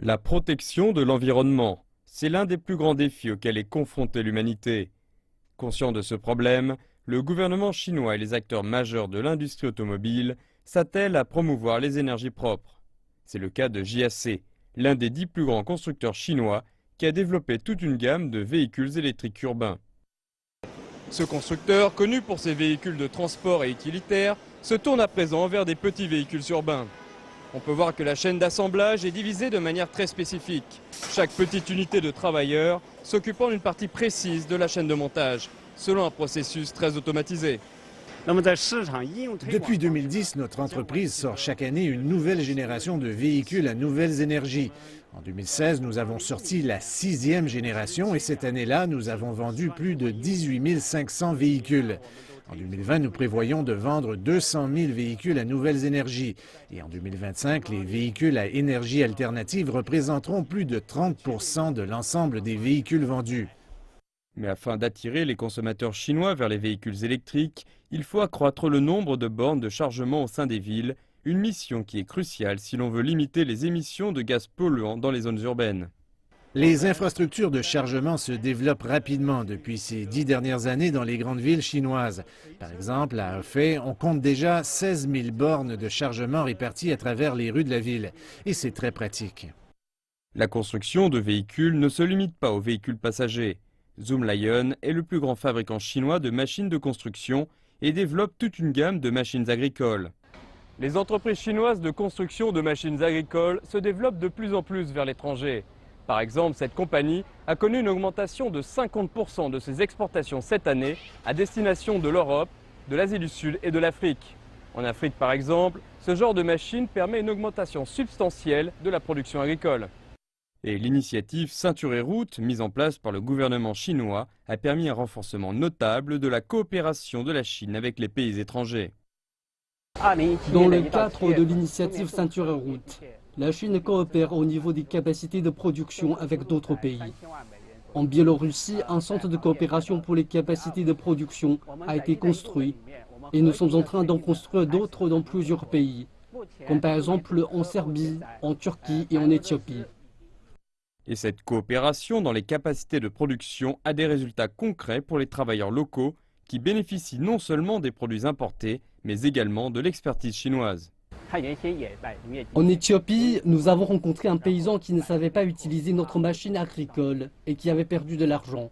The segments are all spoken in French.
La protection de l'environnement, c'est l'un des plus grands défis auxquels est confrontée l'humanité. Conscient de ce problème, le gouvernement chinois et les acteurs majeurs de l'industrie automobile s'attellent à promouvoir les énergies propres. C'est le cas de JAC, l'un des 10 plus grands constructeurs chinois qui a développé toute une gamme de véhicules électriques urbains. Ce constructeur, connu pour ses véhicules de transport et utilitaires, se tourne à présent vers des petits véhicules urbains. On peut voir que la chaîne d'assemblage est divisée de manière très spécifique. Chaque petite unité de travailleurs s'occupant d'une partie précise de la chaîne de montage, selon un processus très automatisé. Depuis 2010, notre entreprise sort chaque année une nouvelle génération de véhicules à nouvelles énergies. En 2016, nous avons sorti la 6e génération et cette année-là, nous avons vendu plus de 18 500 véhicules. En 2020, nous prévoyons de vendre 200 000 véhicules à nouvelles énergies. Et en 2025, les véhicules à énergie alternative représenteront plus de 30% de l'ensemble des véhicules vendus. Mais afin d'attirer les consommateurs chinois vers les véhicules électriques, il faut accroître le nombre de bornes de chargement au sein des villes, une mission qui est cruciale si l'on veut limiter les émissions de gaz polluants dans les zones urbaines. Les infrastructures de chargement se développent rapidement depuis ces 10 dernières années dans les grandes villes chinoises. Par exemple, à Hefei, on compte déjà 16 000 bornes de chargement réparties à travers les rues de la ville. Et c'est très pratique. La construction de véhicules ne se limite pas aux véhicules passagers. Zoomlion est le plus grand fabricant chinois de machines de construction et développe toute une gamme de machines agricoles. Les entreprises chinoises de construction de machines agricoles se développent de plus en plus vers l'étranger. Par exemple, cette compagnie a connu une augmentation de 50% de ses exportations cette année à destination de l'Europe, de l'Asie du Sud et de l'Afrique. En Afrique, par exemple, ce genre de machine permet une augmentation substantielle de la production agricole. Et l'initiative Ceinture et Route, mise en place par le gouvernement chinois, a permis un renforcement notable de la coopération de la Chine avec les pays étrangers. Dans le cadre de l'initiative Ceinture et Route, la Chine coopère au niveau des capacités de production avec d'autres pays. En Biélorussie, un centre de coopération pour les capacités de production a été construit et nous sommes en train d'en construire d'autres dans plusieurs pays, comme par exemple en Serbie, en Turquie et en Éthiopie. Et cette coopération dans les capacités de production a des résultats concrets pour les travailleurs locaux qui bénéficient non seulement des produits importés, mais également de l'expertise chinoise. En Éthiopie, nous avons rencontré un paysan qui ne savait pas utiliser notre machine agricole et qui avait perdu de l'argent.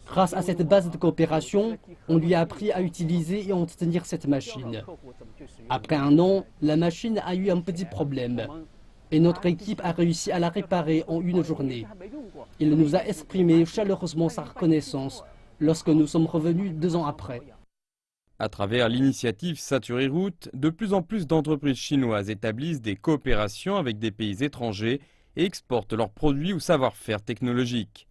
Grâce à cette base de coopération, on lui a appris à utiliser et à entretenir cette machine. Après un an, la machine a eu un petit problème et notre équipe a réussi à la réparer en une journée. Il nous a exprimé chaleureusement sa reconnaissance lorsque nous sommes revenus 2 ans après. À travers l'initiative Ceinture et Route, de plus en plus d'entreprises chinoises établissent des coopérations avec des pays étrangers et exportent leurs produits ou savoir-faire technologiques.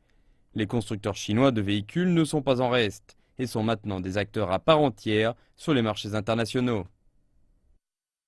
Les constructeurs chinois de véhicules ne sont pas en reste et sont maintenant des acteurs à part entière sur les marchés internationaux.